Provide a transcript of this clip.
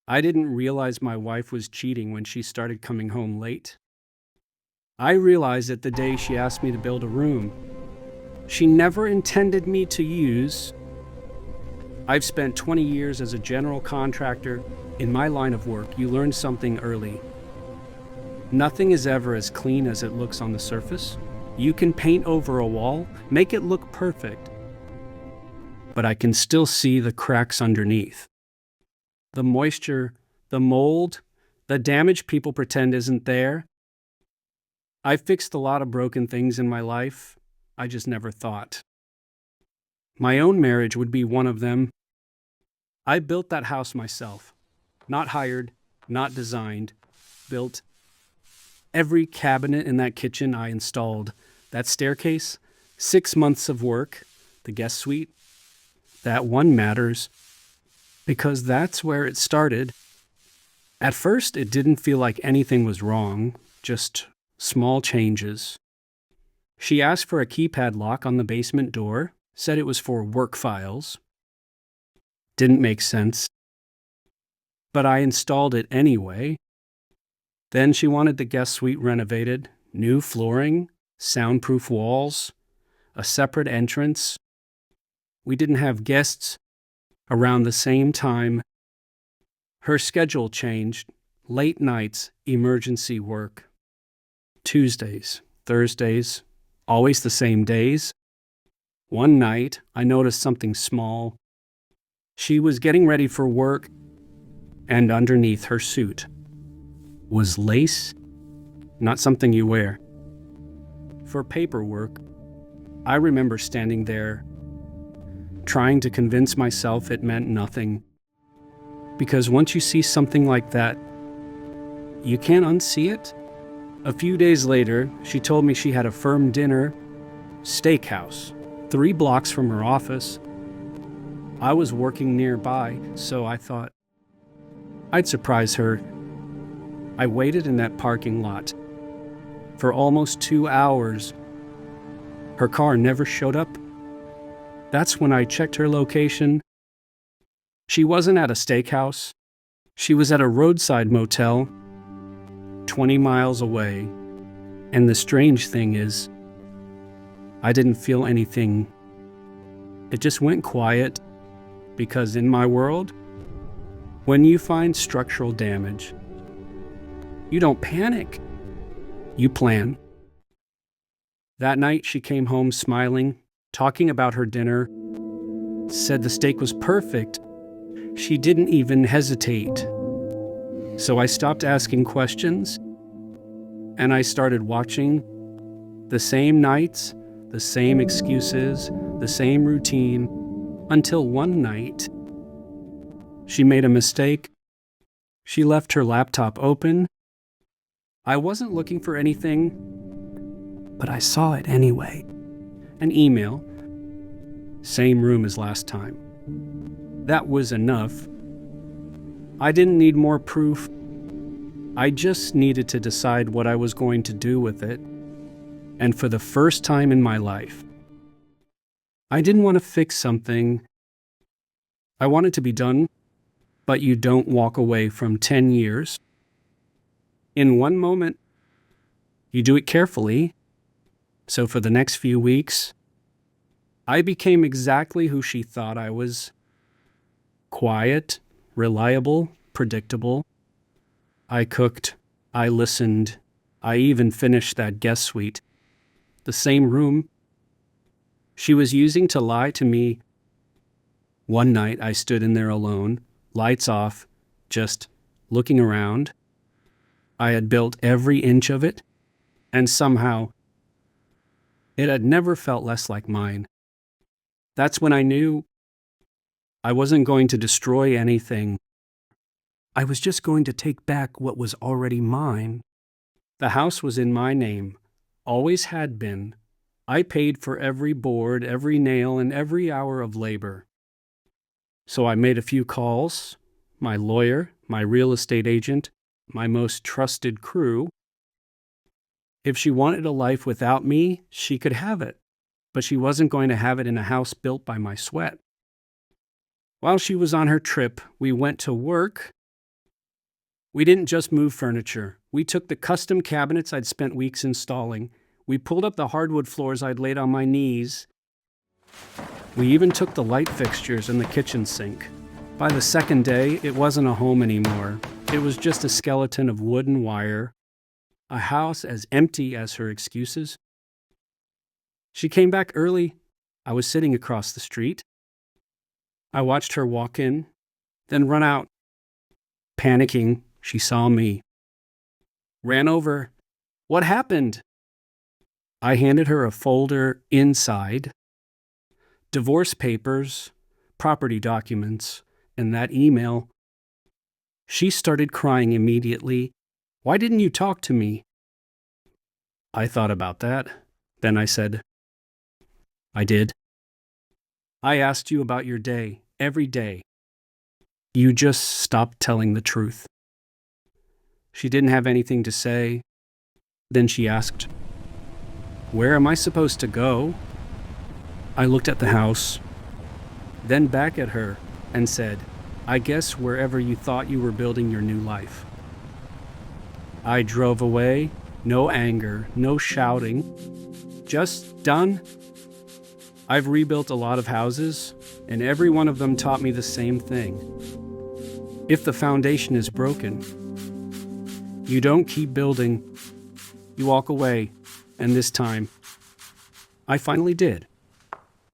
I didn't realize my wife was cheating when she started coming home late. I realized it the day she asked me to build a room she never intended me to use. I've spent 20 years as a general contractor. In my line of work, you learn something early. Nothing is ever as clean as it looks on the surface. You can paint over a wall, make it look perfect, but I can still see the cracks underneath. The moisture, the mold, the damage people pretend isn't there. I've fixed a lot of broken things in my life. I just never thought my own marriage would be one of them. I built that house myself. Not hired, not designed, built. Every cabinet in that kitchen I installed. That staircase, 6 months of work. The guest suite, that one matters because that's where it started. At first, it didn't feel like anything was wrong, just small changes. She asked for a keypad lock on the basement door, said it was for work files. Didn't make sense, but I installed it anyway. Then she wanted the guest suite renovated, new flooring, soundproof walls, a separate entrance. We didn't have guests around the same time. Her schedule changed, late nights, emergency work. Tuesdays, Thursdays, always the same days. One night, I noticed something small. She was getting ready for work, and underneath her suit was lace, not something you wear. For paperwork, I remember standing there, trying to convince myself it meant nothing. Because once you see something like that, you can't unsee it. A few days later, she told me she had a firm dinner, steakhouse, 3 blocks from her office. I was working nearby, so I thought I'd surprise her. I waited in that parking lot for almost 2 hours. Her car never showed up. That's when I checked her location. She wasn't at a steakhouse. She was at a roadside motel, 20 miles away. And the strange thing is, I didn't feel anything. It just went quiet, because in my world, when you find structural damage, you don't panic. You plan. That night, she came home smiling, talking about her dinner, said the steak was perfect. She didn't even hesitate. So I stopped asking questions, and I started watching. The same nights, the same excuses, the same routine, until one night, she made a mistake. She left her laptop open. I wasn't looking for anything, but I saw it anyway. An email. Same room as last time. That was enough. I didn't need more proof. I just needed to decide what I was going to do with it. And for the first time in my life, I didn't want to fix something. I wanted to be done, but you don't walk away from 10 years. In one moment, you do it carefully. So for the next few weeks, I became exactly who she thought I was. Quiet, reliable, predictable. I cooked, I listened, I even finished that guest suite. The same room she was using to lie to me. One night I stood in there alone, lights off, just looking around. I had built every inch of it, and somehow it had never felt less like mine. That's when I knew I wasn't going to destroy anything. I was just going to take back what was already mine. The house was in my name, always had been. I paid for every board, every nail, and every hour of labor. So I made a few calls, my lawyer, my real estate agent, my most trusted crew. If she wanted a life without me, she could have it, but she wasn't going to have it in a house built by my sweat. While she was on her trip, we went to work. We didn't just move furniture. We took the custom cabinets I'd spent weeks installing. We pulled up the hardwood floors I'd laid on my knees. We even took the light fixtures and the kitchen sink. By the second day, it wasn't a home anymore. It was just a skeleton of wood and wire, a house as empty as her excuses. She came back early. I was sitting across the street. I watched her walk in, then run out. Panicking, she saw me. Ran over. What happened? I handed her a folder inside, divorce papers, property documents, and that email. She started crying immediately. Why didn't you talk to me? I thought about that. Then I said, I did. I asked you about your day, every day. You just stopped telling the truth. She didn't have anything to say. Then she asked, where am I supposed to go? I looked at the house, then back at her, and said, I guess wherever you thought you were building your new life. I drove away, no anger, no shouting, just done. I've rebuilt a lot of houses, and every one of them taught me the same thing. If the foundation is broken, you don't keep building, you walk away, and this time, I finally did.